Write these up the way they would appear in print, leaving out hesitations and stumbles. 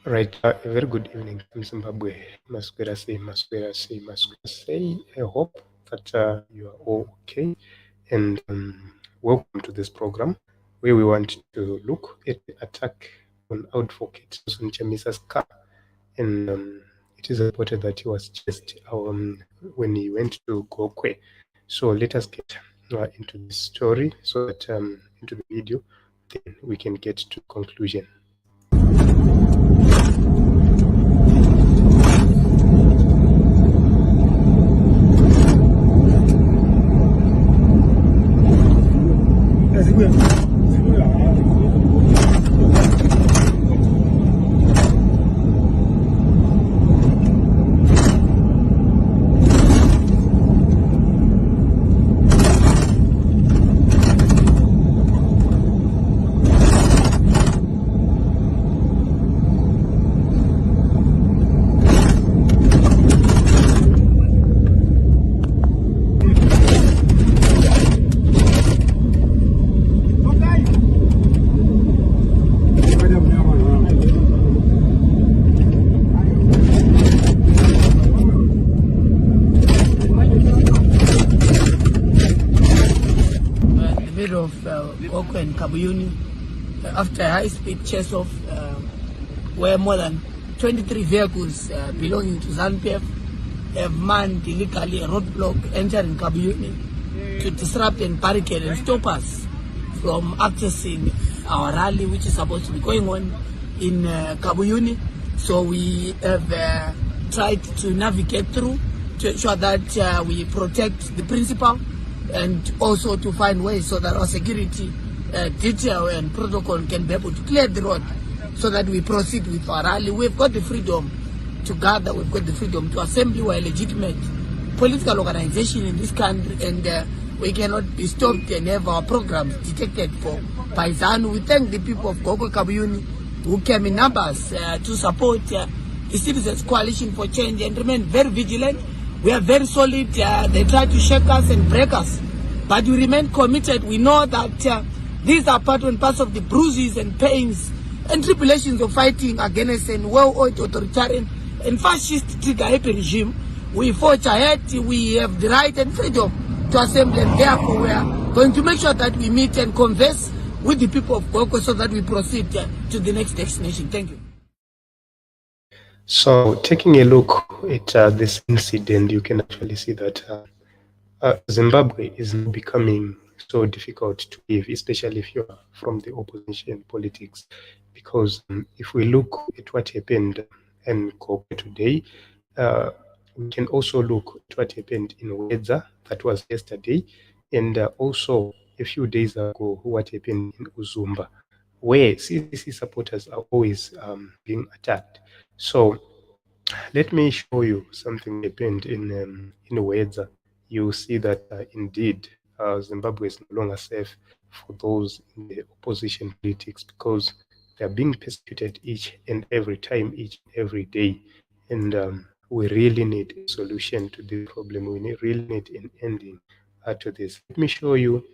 Right, a very good evening from Zimbabwe. Masquera say, Masquera say, Masquera say. I hope that you are all okay. And welcome to this program where we want to look at the attack on advocate on Chamisa's car. And it is reported that he was chased when he went to Gokwe. So let us get into this story so that into the video, then we can get to conclusion. Of Gokwe Kabuyuni after a high-speed chase-off where more than 23 vehicles belonging to ZANU-PF have manned illegally a roadblock entering Kabuyuni to disrupt and barricade and stop us from accessing our rally, which is supposed to be going on in Kabuyuni. So we have tried to navigate through to ensure that we protect the principal, and also to find ways so that our security detail and protocol can be able to clear the road so that we proceed with our rally. We've got the freedom to gather, we've got the freedom to assemble. We're a legitimate political organization in this country, and we cannot be stopped and have our programs detected by ZANU. We thank the people of Gokwe Kabuyuni who came in numbers to support the Citizens Coalition for Change and remain very vigilant. We are very solid. They try to shake us and break us, but we remain committed. We know that these are part and parts of the bruises and pains and tribulations of fighting against a well-oiled authoritarian and fascist trigger-happy regime. We forge ahead. We have the right and freedom to assemble, and therefore we are going to make sure that we meet and converse with the people of Gokwe so that we proceed to the next destination. Thank you. So, taking a look at this incident, you can actually see that Zimbabwe is now becoming so difficult to live, especially if you are from the opposition politics. Because if we look at what happened in Gokwe today, we can also look at what happened in Wedza, that was yesterday, and also a few days ago, what happened in Uzumba, where CCC supporters are always being attacked. So let me show you something happened in Wedza. You see that indeed Zimbabwe is no longer safe for those in the opposition politics because they are being persecuted each and every time, each and every day. And we really need a solution to this problem. We really need an ending to this. Let me show you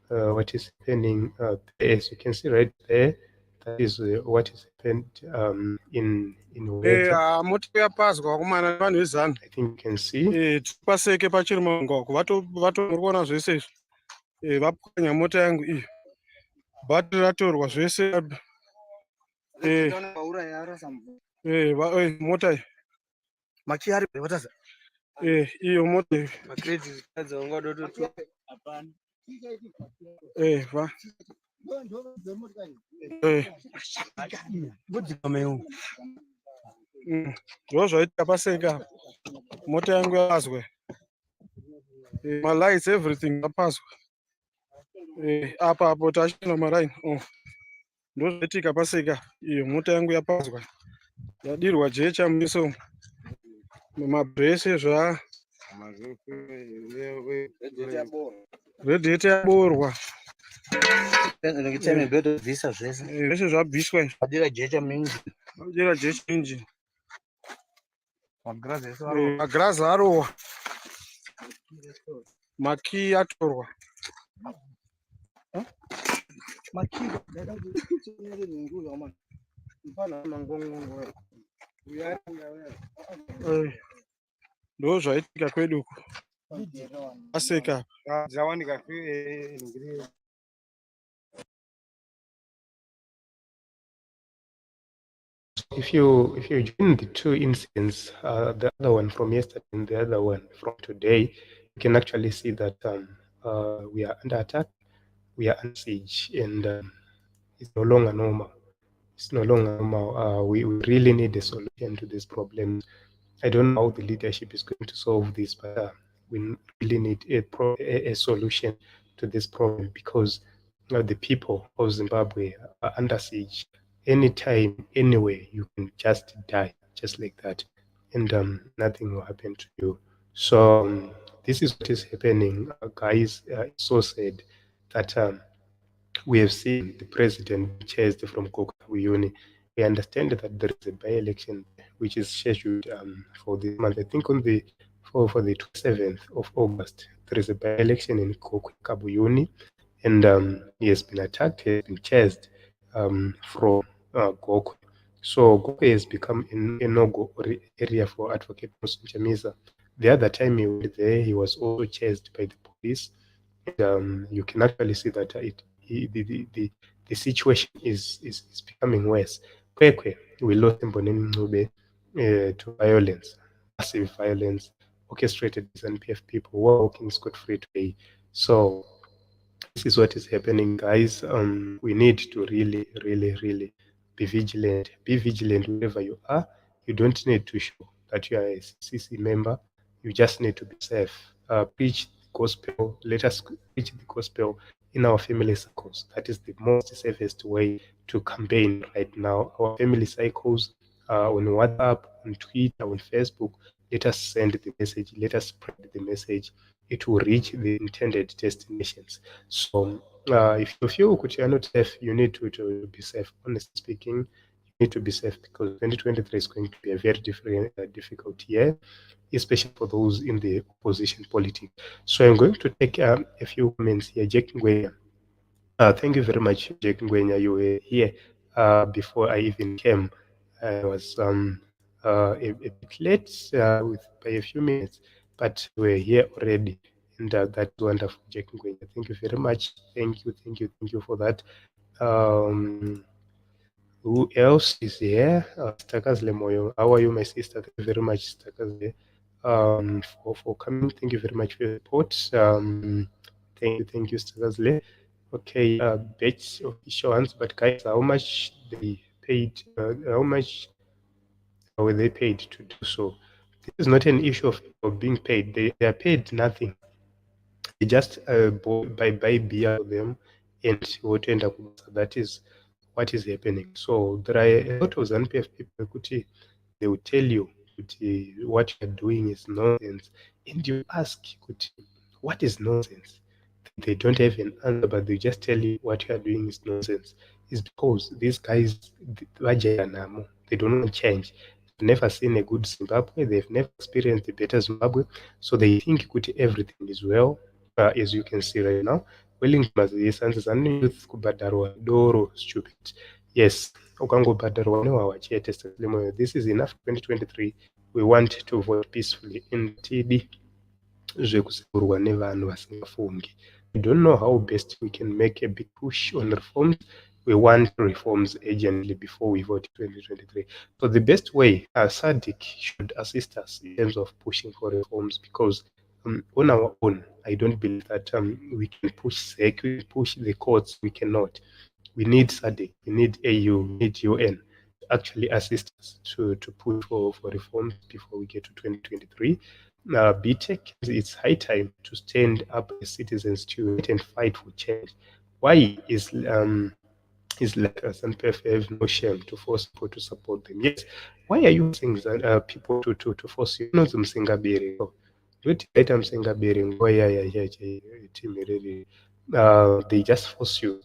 what is happening there. As you can see right there, that is what is happened in Wedza. I think you can see. Paseke pachiri mangoko vatomurikuona zvese izvi vapwanya mota yangu iyi bhati ratorwa zvese mota iyi iyo mota ndo zvaitika paseka mota yangu yapazwa malights everything yapazwa apa apo tachina maraini ndo zvaitika paseka iyo mota yangu yapazwa yadirwa jecha mumiso mabhirese redhete yaborwa zvese zvabviswa adira jecha engine magirazi arowa makii atorwa ndo zvaitika kwedu uku aseka If you join the two incidents, the other one from yesterday and the other one from today, you can actually see that we are under attack, we are under siege, and it's no longer normal. It's no longer normal. We really need a solution to this problem. I don't know how the leadership is going to solve this, but we really need a solution to this problem because the people of Zimbabwe are under siege. Anytime, anywhere, you can just die, just like that, and nothing will happen to you. So this is what is happening, guys. It's so sad that we have seen the president chased from Gokwe Kabuyuni. We understand that there is a by-election which is scheduled for this month. I think on the for the 27th of August, there is a by-election in Gokwe Kabuyuni, and he has been attacked, he has been chased from Gokwe. So Gokwe has become a no-go area for Advocate Chamisa. The other time he went there, he was also chased by the police. And, you can actually see that the situation is becoming worse. Kwekwe, we lost Mboneni Mncube to violence, massive violence, orchestrated by NPF people who are walking scot-free today. So this is what is happening, guys. We need to really be vigilant. Be vigilant wherever you are. You don't need to show that you are a CC member. You just need to be safe. Preach the gospel. Let us preach the gospel in our family circles. That is the most safest way to campaign right now. Our family cycles on WhatsApp, on Twitter, on Facebook. Let us send the message. Let us spread the message. It will reach the intended destinations. So if you feel that you are not safe, you need to be safe. Honestly speaking, you need to be safe because 2023 is going to be a very difficult year, especially for those in the opposition politics. So I'm going to take a few comments here. Jack Ngwenya. Thank you very much, Jack Ngwenya. You were here before I even came. I was a bit late by a few minutes, but we're here already. And that's wonderful, Jack Ngwenya. Thank you very much. Thank you for that. Who else is here? Stakazle Moyo. How are you, my sister? Thank you very much, Stakazle, for coming. Thank you very much for your support. Thank you, Stakazle. Okay, bet official but guys, how much they paid? How much were they paid to do so? This is not an issue of being paid. They are paid nothing. They just buy beer for them and what end up. That is what is happening. So there are a lot of ZANPF people kuti, they will tell you kuti, what you're doing is nonsense. And you ask kuti, what is nonsense? They don't have an answer, but they just tell you what you are doing is nonsense. It's because these guys, they don't want change. They've never seen a good Zimbabwe. They've never experienced a better Zimbabwe. So they think everything is well, as you can see right now. Wellington mazisansis ane youth kubhadharwa doro stupid. Yes, ukangobhadharwa newawa chete. This is enough. 2023, we want to vote peacefully in TD. Zvekuseurwa nevanhu vasingafungi. We don't know how best we can make a big push on reforms. We want reforms urgently before we vote 2023. So the best way, SADC should assist us in terms of pushing for reforms because on our own, I don't believe that we can push SEC, we can push the courts, we cannot. We need SADC, we need AU, we need UN to actually assist us to push for reforms before we get to 2023. BTEC, it's high time to stand up as citizens to and fight for change. Why is like SNPF have no shame to force people to support them? Yes. Why are you forcing people to force you? No, Msingabiri. Don't let them Msingabiri. They just force you.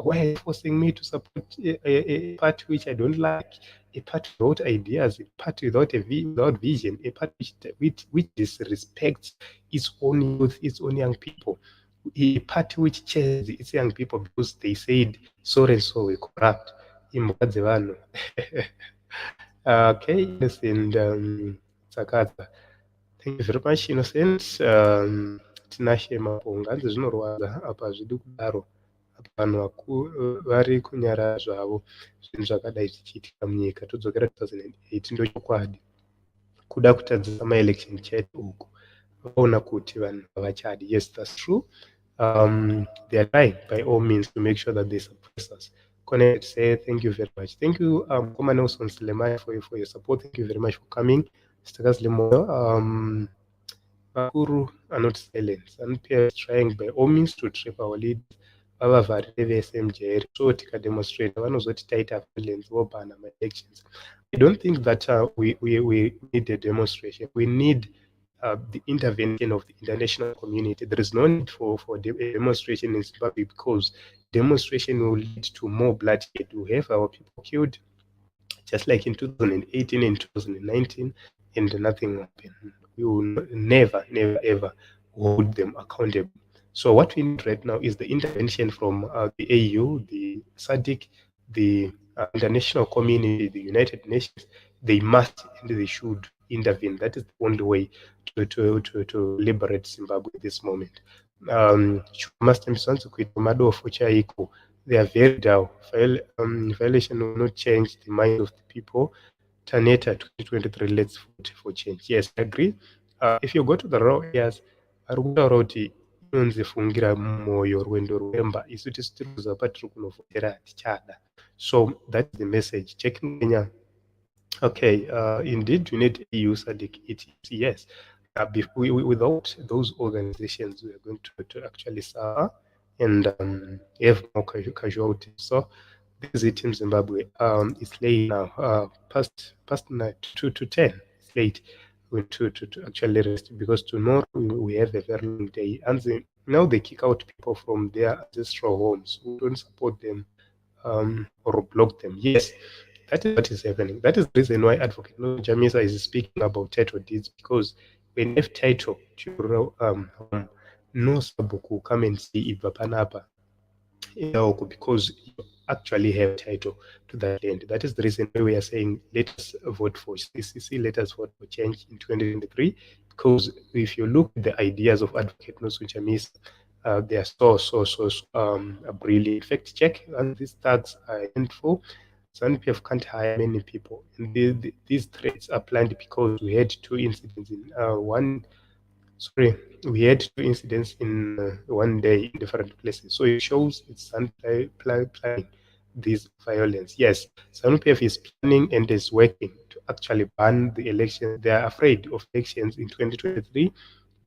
Why are you forcing me to support a party which I don't like? A party without ideas, a party without vision, a party which disrespects its own youth, its own young people, a party which chases its young people because they said so and so were corrupt. imhuka dzevanhu. Okay, Innocent Tsakadza. Thank you very much, Innocent. Tinashe maponga hanzi zvinorwadza apa hazvidi kudaro apa vanhu vari kunyarara zvavo zvinhu zvakadai zvichiitika munyika. Todzokera 2008 ndochokwadi kuda kutadzisa maelection chete uku vaona kuti vanhu havachadi. Yes, that's true. They are trying by all means to make sure that they suppress us. Connect, say thank you very much. Thank you, Koma Nelson Selemaya, for your support. Thank you very much for coming. Mr. Lemoyo, Makuru are not silent. ZANU-PF is trying by all means to trap our leaders. Vavavharire ve-SMJ so tikademonstrate vanozoti taita violence vobhana ma-elections. I don't think that we need a demonstration. We need the intervention of the international community. There is no need for a demonstration in Zimbabwe because demonstration will lead to more bloodshed. We have our people killed, just like in 2018 and 2019, and nothing happened. We will never, ever hold them accountable. So what we need right now is the intervention from the AU, the SADC, the international community, the United Nations. They must and they should intervene. That is the only way to liberate Zimbabwe at this moment. They are very dull. Violation will not change the mind of the people. Taneta 2023, let's vote for change. Yes, I agree. If you go to the raw areas, inonzifungira mumwoyo rwendo rwemba isu tisiri kuziva patiri kunovhotera tichada. So that's the message. Checking Kenya. Okay, indeed we need EU SADC. Yes. Without those organizations, we are going to actually suffer and have more casualties. So this is it in Zimbabwe. It's late now, past 9 to 10. It's late. We need to actually rest because tomorrow we have a very long day. And now they kick out people from their ancestral homes who don't support them or block them. Yes, that is what is happening. That is the reason why Advocate Chamisa is speaking about title deeds, because when you have title to no sabuku come and see Ibva Panapa because you actually have title to that land. That is the reason why we are saying let us vote for CCC, let us vote for change in 2023, because if you look at the ideas of Advocate Chamisa, they are so brilliant. Fact check, and these thugs are handful. ZANU-PF can't hire many people, and these threats are planned because we had two incidents in we had two incidents in one day in different places. So it shows it's planning this violence. Yes, ZANU-PF is planning and is working to actually ban the election. They are afraid of elections in 2023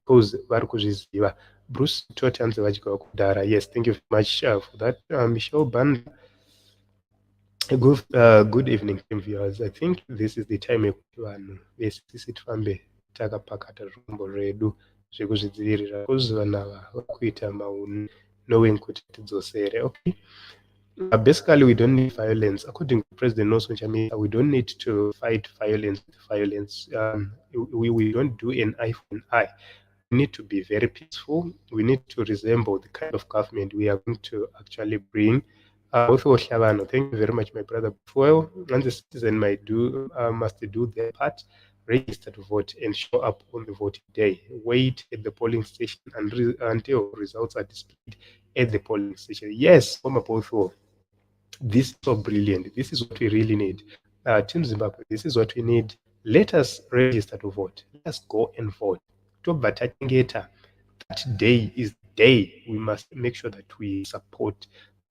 because varikuzviziva. Bruce Totanze vachikawa kudhara. Yes, thank you very much for that. Michelle Band. Good evening, team viewers. I think this is the time yekuti vanhu vesisi tifambe takapakata zvombo redu zvekuzvidzivirira because vanhu ava vakuita mauni knowing kuti tidzosere. Okay. Basically, we don't need violence. According to President Nelson Chamisa, we don't need to fight violence with violence. We don't do an eye for an eye. We need to be very peaceful. We need to resemble the kind of government we are going to actually bring. Thank you very much, my brother. Well, and the citizen must do their part, register to vote and show up on the voting day. Wait at the polling station until results are displayed at the polling station. Yes, this is so brilliant. This is what we really need. Team Zimbabwe, this is what we need. Let us register to vote. Let us go and vote. That day is the day we must make sure that we support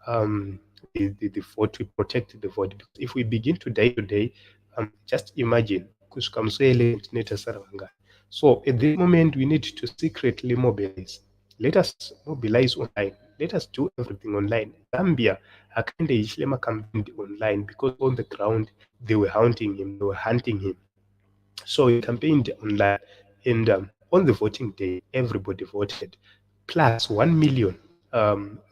the vote, we protect the vote. Because if we begin today, just imagine. So at this moment, we need to secretly mobilize. Let us mobilize online. Let us do everything online. Zambia, Akande campaigned online because on the ground they were hunting him. So he campaigned online, and on the voting day, everybody voted. Plus 1 million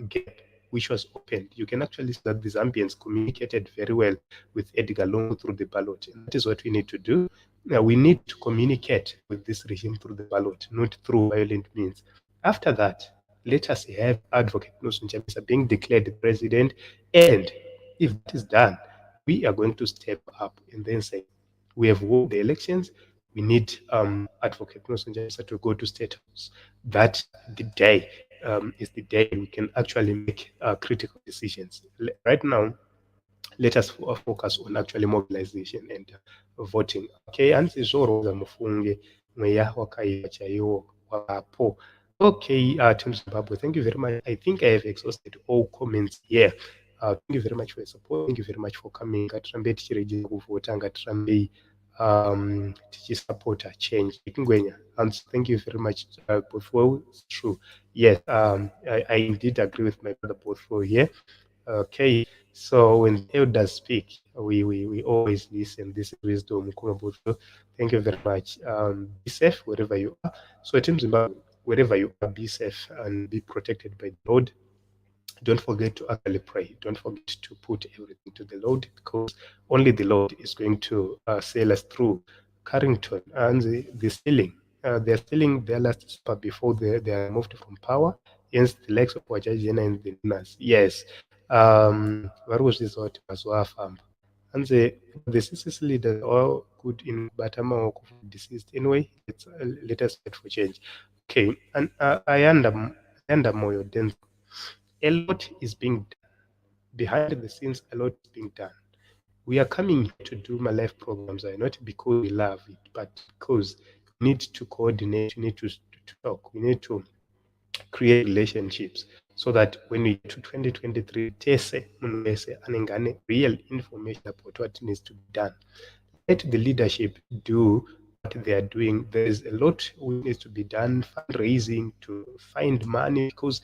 gap, which was opened. You can actually see that the Zambians communicated very well with Edgar Lungu through the ballot. And that is what we need to do. Now, we need to communicate with this regime through the ballot, not through violent means. After that, let us have Advocate Nelson Chamisa being declared the president. And if that is done, we are going to step up and then say, we have won the elections. We need Advocate Chamisa to go to State House. That the day is the day we can actually make critical decisions. Right now, let us focus on actually mobilization and voting. Okay, hanzi zvoroza mufunge mweya wakaipa chaiwo wapo. Okay, Team Zimbabwe, thank you very much. I think I have exhausted all comments here. Thank you very much for your support. Thank you very much for coming. Ngatirambe tichirejea kuvhota, ngatirambe tichisupport change. Ikingwenya, thank you very much. Bothwell, it's true. Yes, I indeed agree with my brother Bothwell here. Okay, so when the elders speak, we always listen. This is wisdom. Thank you very much. Be safe wherever you are. So Team Zimbabwe, wherever you are, be safe and be protected by the Lord. Don't forget to actually pray. Don't forget to put everything to the Lord, because only the Lord is going to sail us through. Carrington and the stealing. They're stealing their last super before they are moved from power. Yes, the likes of Wajajena and the Nunas. Yes. What was this what Mazwafam? And the CCC leaders are all good in Batama deceased. Anyway, let us wait for change. Okay, and I under Moyo then a lot is being done. Behind the scenes, a lot is being done. We are coming here to do my life programs, not because we love it, but because we need to coordinate, we need to talk, we need to create relationships so that when we get to 2023, Tese Munwese Anengane real information about what needs to be done. Let the leadership do what they are doing. There is a lot which needs to be done, fundraising to find money, because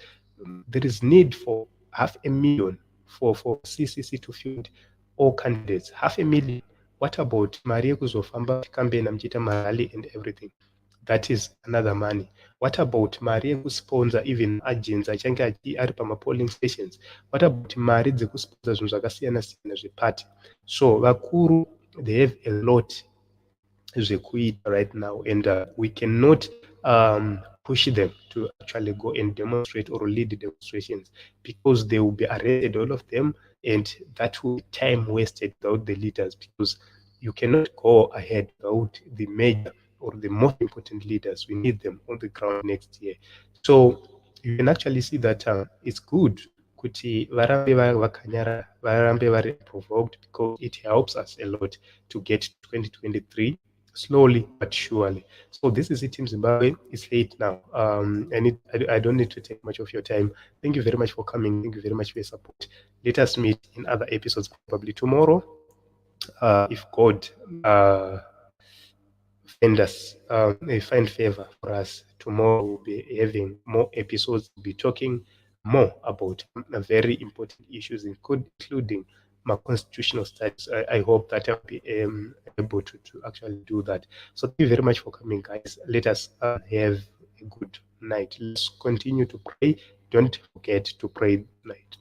there is need for 500,000 for CCC to field all candidates. 500,000. What about Maria Kuzofamba campaign Amjita Marali and everything? That is another money. What about mari yekusponsor even agents achange ari pamapolling stations? What about mari dzekusponsor zvinhu zvakasiyana siyana zveparty? So vakuru, they have a lot zvekuita right now, and we cannot push them to actually go and demonstrate or lead demonstrations, because they will be arrested, all of them, and that will be time wasted without the leaders, because you cannot go ahead without the major or the most important leaders. We need them on the ground next year. So you can actually see that it's good kuti varambe vakanyara, varambe vari provoked, because it helps us a lot to get to 2023 slowly but surely. So this is it, Team Zimbabwe. It's late now. I don't need to take much of your time. Thank you very much for coming. Thank you very much for your support. Let us meet in other episodes probably tomorrow, if God find favor for us. Tomorrow we'll be having more episodes. We'll be talking more about very important issues, including my constitutional studies. I hope that I'll be able to actually do that. So thank you very much for coming, guys. Let us have a good night. Let's continue to pray. Don't forget to pray night.